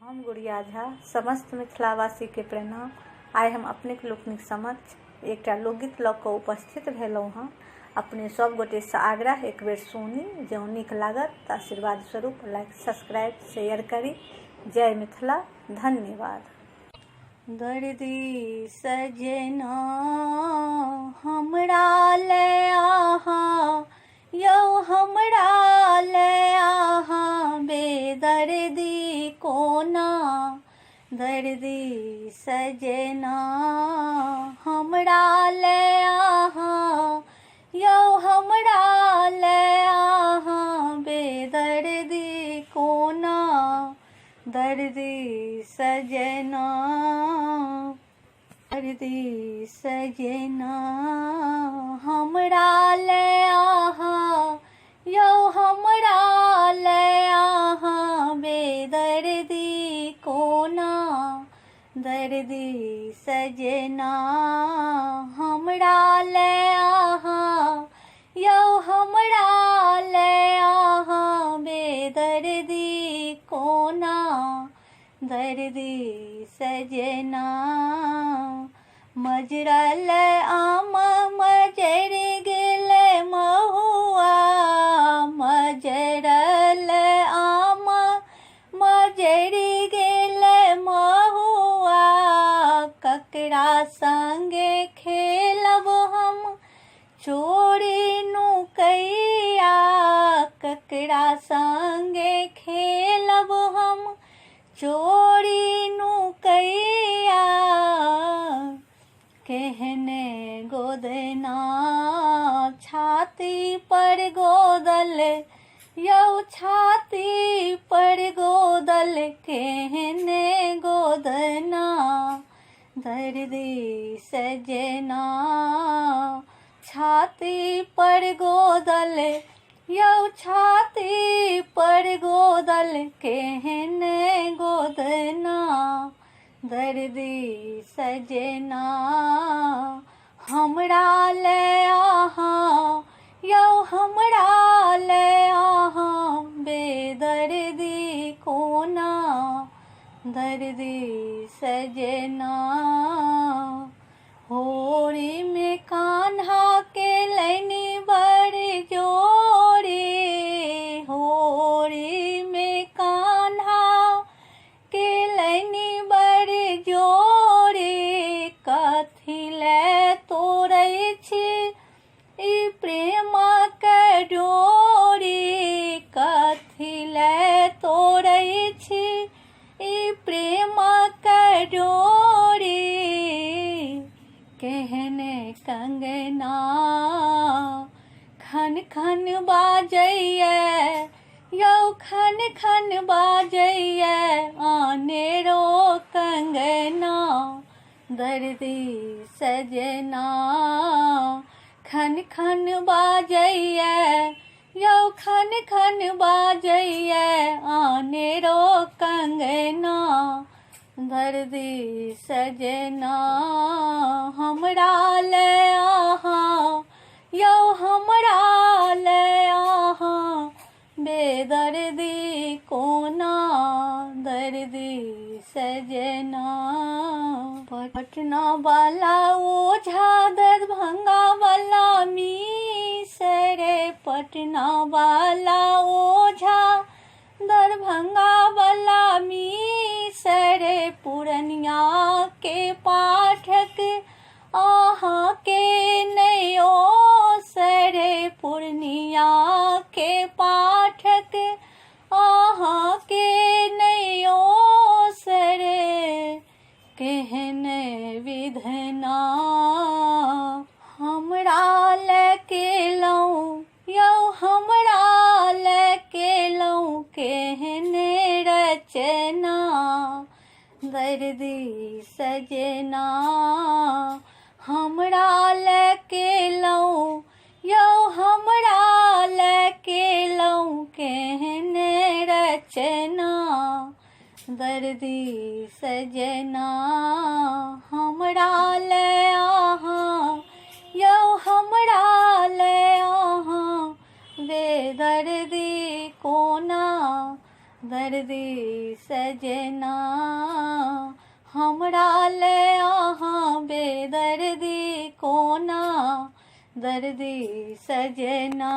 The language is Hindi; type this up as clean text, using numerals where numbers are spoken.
हम गुड़िया झा समस्त मिथिलावासी के प्रणाम। आइ हम अपने लोकनिक समक्ष एकटा लोकगीत लऽ कऽ उपस्थित भेलहुँ हँ। अपने सब गोटे से आग्रह एक बेर सुनी, जँ नीक लागत तऽ आशीर्वाद स्वरूप लाइक सब्सक्राइब शेयर करी। जय मिथिला, धन्यवाद। दर्दी सजना हमरा ले आहा, यौ हमरा ले आहा, बेदर्दी कोना। दर्दी सजना हमरा ले आहा, यौ हमरा ले आहा, बेदर्दी कोना। दर्दी सजना, दर्दी सजना हमरा ले आहा, यौ हमरा ले आहा, बेदर्दी कोना। दर्दी सजना हमरा ले आहा, यौ हमरा ले आहा, बेदर्दी कोना। दर्दी सजना मजरल आम मजर गेल महुआ, मजरल आम मजर गेल महुआ। ककरा संगे खेलब हम चोरी नुकैया, ककरा संगे खेलब हम चोरी नुकैया। केहने गोदना छाती पर गोदल, यौ छाती पर गोदल, केहने गोदना। दर्दी सजना छाती पर गोदल, यौ छाती पर गोदल, केहने गोदना। दर्दी सजना हमरा ले आहा, यौ हमरा ले आहा, बेदर्दी कोना। दर्दी सजना होरी में कान्हा के लैनी बड़ जोरी, होरी में कान्हा के लैनी बड़ जोरी। कथी ले तोड़ै छी ई प्रेम के डोरी, कथी ले तोड़ै छी ई प्रेम के डोरी। केहने कंगना खन खन बाजैए, यौ खन खन बाजैए आनेरो कंगना। दर्दी सजना खन खन बाजैए, यौ खन खन बाजैए आनेरो कंगना। दर्दी सजना हमरा ले आहा, यौ हमरा ले आहा, बेदर्दी कोना। दर्दी सजना पटना वाला ओझा, दरभंगा वाला मीसरे। पटना वाला ओझा, दरभंगा वाला मीसरे। पूर्णिया के पाठक आहा के नयो सरे, पूर्णिया के पाठक आहा के नयो सरे। केहने विधना हमरा ले केलहुँ, यौ हमरा ले केलहुँ, केहने रचना। दर्दी सजना हमरा ले केलहुँ, यौ हमरा ले केलहुँ, केहने रचना। दर्दी सजना हमरा ले आहा, यौ हमरा ले आहा, बेदर्दी कोना। दर्दी सजना हमरा ले अहाँ बेदर्दी कोना दर्दी सजना।